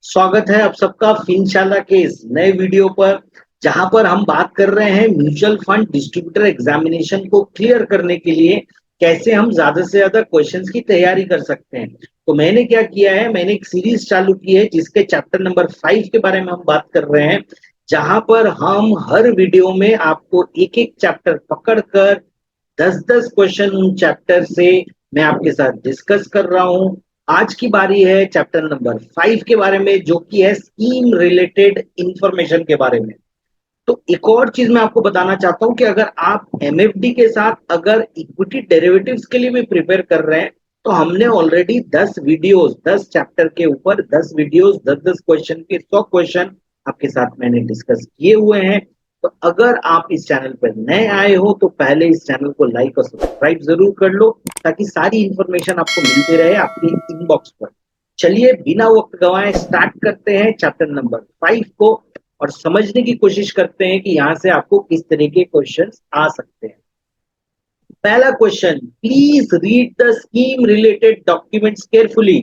स्वागत है आप सबका फिनशाला के इस नए वीडियो पर, जहां पर हम बात कर रहे हैं म्यूचुअल फंड डिस्ट्रीब्यूटर एग्जामिनेशन को क्लियर करने के लिए कैसे हम ज्यादा से ज्यादा क्वेश्चंस की तैयारी कर सकते हैं। तो मैंने क्या किया है, मैंने एक सीरीज चालू की है जिसके चैप्टर नंबर 5 के बारे में हम बात कर रहे हैं, जहां पर हम हर वीडियो में आपको एक एक चैप्टर पकड़कर 10-10 क्वेश्चन उन चैप्टर से मैं आपके साथ डिस्कस कर रहा हूं। आज की बारी है चैप्टर नंबर 5 के बारे में, जो कि है स्कीम रिलेटेड इंफॉर्मेशन के बारे में। तो एक और चीज मैं आपको बताना चाहता हूं कि अगर आप एमएफडी के साथ अगर इक्विटी डेरिवेटिव्स के लिए भी प्रिपेयर कर रहे हैं, तो हमने ऑलरेडी 10 वीडियोस 10 चैप्टर के ऊपर 10 वीडियोस 10-10 क्वेश्चन के 100 क्वेश्चन आपके साथ मैंने डिस्कस किए हुए हैं। तो अगर आप इस चैनल पर नए आए हो तो पहले इस चैनल को लाइक और सब्सक्राइब जरूर कर लो, ताकि सारी इंफॉर्मेशन आपको मिलती रहे आपके इनबॉक्स पर। चलिए बिना वक्त गंवाए स्टार्ट करते हैं चैप्टर नंबर 5 को और समझने की कोशिश करते हैं कि यहां से आपको किस तरह के क्वेश्चंस आ सकते हैं। पहला question, please read the scheme related documents carefully.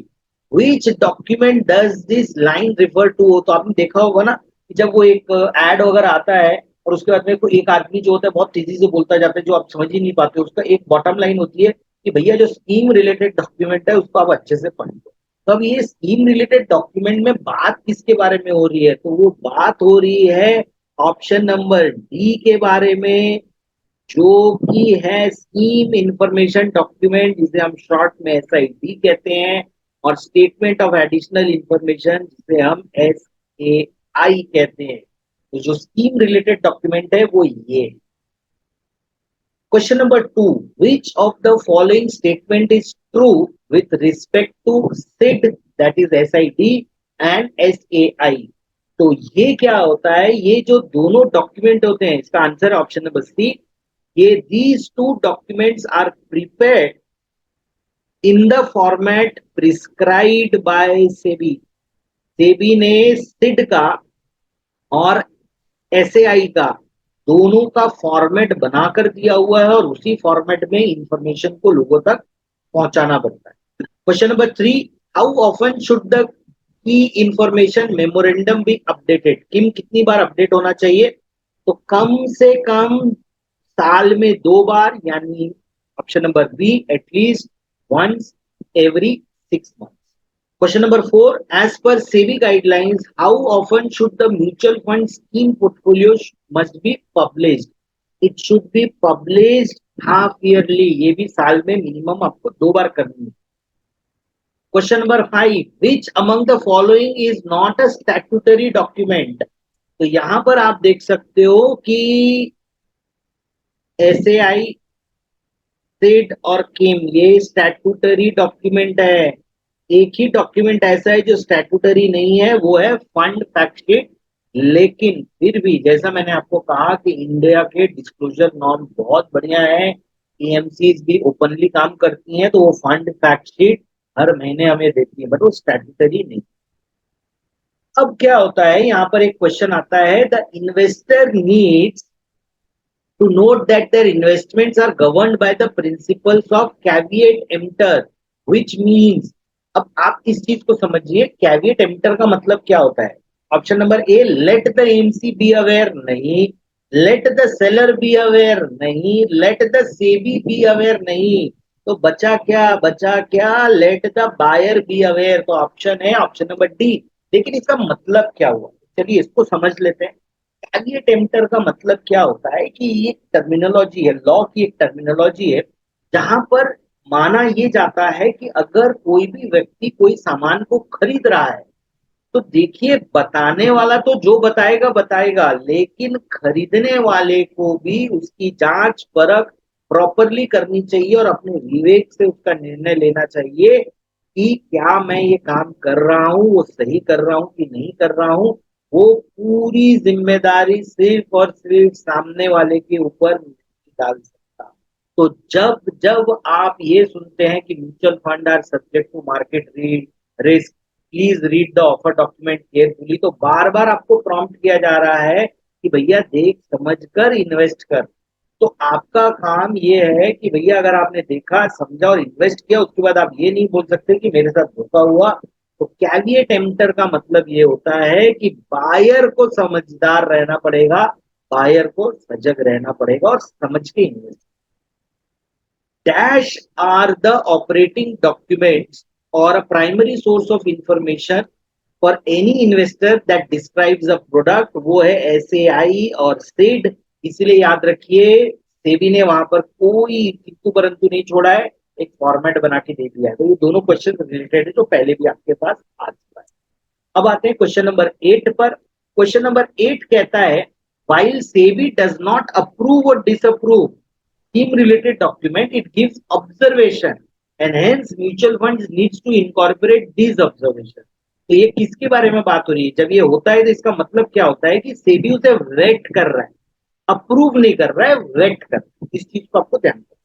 Which document does this line refer to? तो आपने देखा होगा ना कि जब वो एक एड वगैरह आता है और उसके बाद में कोई एक आदमी जो होता है बहुत तेजी से बोलता जाता है, जो आप समझ ही नहीं पाते, उसका एक बॉटम लाइन होती है कि भैया जो स्कीम रिलेटेड डॉक्यूमेंट है उसको आप अच्छे से पढ़ लो। तो अब ये स्कीम रिलेटेड डॉक्यूमेंट में बात किसके बारे में हो रही है? तो वो बात हो रही है ऑप्शन नंबर डी के बारे में, जो कि है स्कीम इंफॉर्मेशन डॉक्यूमेंट, जिसे हम शॉर्ट में एसआईडी कहते हैं, और स्टेटमेंट ऑफ एडिशनल इंफॉर्मेशन जिसे हम एसएआई कहते हैं। तो जो स्कीम रिलेटेड डॉक्यूमेंट है वो ये है। Question number 2. Which of the following statement is true with respect to SID, that is SID, and SAI? तो ये क्या होता है, ये जो दोनों डॉक्यूमेंट होते हैं, इसका आंसर है ऑप्शन नंबर सी। ये these two documents are prepared in the format prescribed by SEBI. SEBI ने सिड का और एसएआई का दोनों का फॉर्मेट बनाकर दिया हुआ है और उसी फॉर्मेट में इंफॉर्मेशन को लोगों तक पहुंचाना पड़ता है। Question number 3, how often should the key information memorandum be updated? कितनी बार अपडेट होना चाहिए? तो कम से कम साल में 2 बार, यानी option number B at least once every 6 month. Question number 4. As per SEBI guidelines, how often should the mutual fund scheme portfolio must be published? It should be published half yearly. ये भी साल में मिनिमम आपको 2 बार करनी है। Question number 5. Which among the following is not a statutory document? तो यहाँ पर आप देख सकते हो कि एसएआई, सिड और किम ये स्टैट्यूटरी डॉक्यूमेंट है। एक ही डॉक्यूमेंट ऐसा है जो स्टैट्यूटरी नहीं है, वो है फंड फैक्ट शीट। लेकिन फिर भी जैसा मैंने आपको कहा कि इंडिया के डिस्क्लोजर नॉर्म बहुत बढ़िया है, एएमसी भी ओपनली काम करती हैं, तो वो फंड फैक्ट शीट हर महीने हमें देती है, बट वो स्टैट्यूटरी नहीं। अब क्या होता है, यहाँ पर एक क्वेश्चन आता है, the investor needs to note that their investments are governed by the principles of caveat emptor, which means, अब आप इस चीज को समझिए, कैविएट एम्प्टर का मतलब क्या होता है। Option number A, let the MC be aware नहीं, let the seller be aware नहीं, let the SEBI be aware नहीं, तो बचा क्या? बचा क्या? Let the buyer be aware. तो ऑप्शन है ऑप्शन नंबर डी। लेकिन इसका मतलब क्या हुआ, चलिए इसको समझ लेते हैं। कैविएट एम्प्टर का मतलब क्या होता है कि ये टर्मिनोलॉजी है, लॉ की एक टर्मिनोलॉजी है, जहां पर माना ये जाता है कि अगर कोई भी व्यक्ति कोई सामान को खरीद रहा है, तो देखिए बताने वाला तो जो बताएगा बताएगा, लेकिन खरीदने वाले को भी उसकी जांच परख प्रॉपरली करनी चाहिए और अपने विवेक से उसका निर्णय लेना चाहिए कि क्या मैं ये काम कर रहा हूं वो सही कर रहा हूं कि नहीं कर रहा हूं। वो पूरी जिम्मेदारी सिर्फ और सिर्फ सामने वाले के ऊपर नहीं डाल सकता। तो जब जब आप ये सुनते हैं कि mutual fund are subject to market risk, please read the offer document carefully, तो बार बार आपको प्रॉम्प्ट किया जा रहा है कि भैया देख समझ कर इन्वेस्ट कर। तो आपका काम ये है कि भैया अगर आपने देखा समझा और इन्वेस्ट किया, उसके बाद आप ये नहीं बोल सकते कि मेरे साथ धोखा हुआ, तो कैविएट एम्प्टर का मतलब ये होता है कि बायर को समझदार रहना पड़ेगा, बायर को सजग रहना पड़ेगा और समझ के invest. Dash are the operating documents और a primary source of information for any investor that describes a product, वो है एसएआई और सीड। इसलिए याद रखिए सेबी ने वहां पर कोई किंतु परंतु नहीं छोड़ा है, एक फॉर्मेट बना के दे दिया है। तो ये दोनों क्वेश्चन रिलेटेड है जो पहले भी आपके पास आ चुका है। अब आते हैं क्वेश्चन नंबर 8 पर। क्वेश्चन नंबर 8 कहता है while SEBI does not approve or disapprove scheme related document, it gives observation and hence mutual funds needs to incorporate these observation। तो ये किसके बारे में बात हो रही है? जब ये होता है तो इसका मतलब क्या होता है कि सेबी उसे वेट कर रहा है, अप्रूव नहीं कर रहा है, वेट कर रहा है। इस चीज को आपको ध्यान रखना।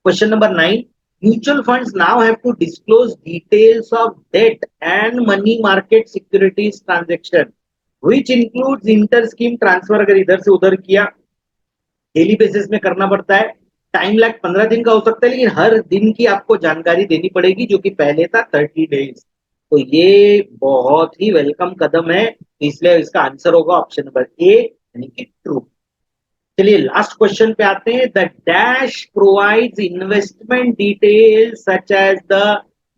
Question number 9. Mutual funds now have to disclose details of debt and money market securities transaction, which includes inter-scheme transfer। अगर इधर से उधर किया, डेली बेसिस में करना पड़ता है। टाइम लैग 15 दिन का हो सकता है, लेकिन हर दिन की आपको जानकारी देनी पड़ेगी, जो कि पहले था 30 डेज। तो ये बहुत ही वेलकम कदम है, इसलिए इसका आंसर होगा ऑप्शन नंबर ए, यानी कि ट्रू। चलिए लास्ट क्वेश्चन पे आते हैं। The dash provides investment details such as the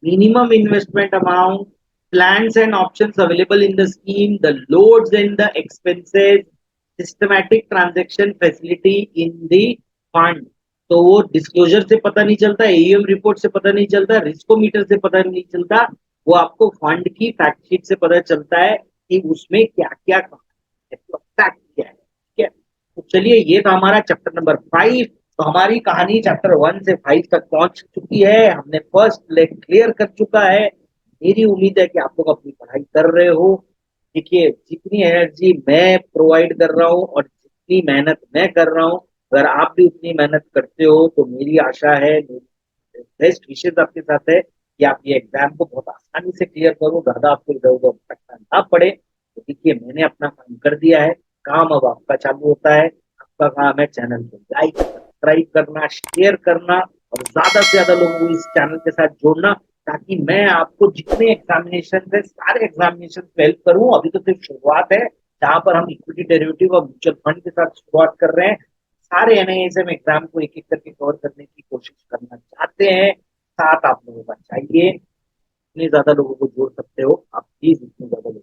minimum investment amount, plans and options available in the scheme, the loads and the expenses, systematic transaction facility in the fund। तो वो disclosure से पता नहीं चलता, AEM report से पता नहीं चलता, रिस्कोमीटर से पता नहीं चलता, वो आपको फंड की फैक्ट शीट से पता चलता है कि उसमें क्या क्या फैक्ट क्या है। ठीक है, तो चलिए ये था हमारा चैप्टर नंबर 5। तो हमारी कहानी चैप्टर 1 से 5 तक पहुंच चुकी है, हमने फर्स्ट लेग क्लियर कर चुका है। मेरी उम्मीद है कि आप लोग अपनी पढ़ाई कर रहे हो। देखिए जितनी एनर्जी मैं प्रोवाइड कर रहा हूँ और जितनी मेहनत मैं कर रहा हूँ, अगर आप भी उतनी मेहनत करते हो तो मेरी आशा है, मेरी बेस्ट विशेष आपके साथ है कि आप ये एग्जाम को बहुत आसानी से क्लियर करो, ज्यादा आपको इधर उधर भटकना ना पड़े। तो देखिए मैंने अपना काम कर दिया है, काम अब आपका चालू होता है। आपका काम है चैनल को लाइक सब्सक्राइब करना, शेयर करना और ज्यादा से ज्यादा लोगों को इस चैनल के साथ जोड़ना, ताकि मैं आपको जितने एग्जामिनेशन है सारे एग्जामिनेशन में हेल्प करूं। अभी तो सिर्फ शुरुआत है, जहां पर हम इक्विटी डेरिवेटिव और म्यूचुअल फंड के साथ शुरुआत कर रहे हैं। सारे एनआईएसएम एग्जाम को एक एक करके कवर करने की कोशिश करना चाहते हैं। साथ आप लोगों का चाहिए, जितने ज्यादा लोगों को जोड़ सकते हो आप प्लीज उतने ज्यादा लोग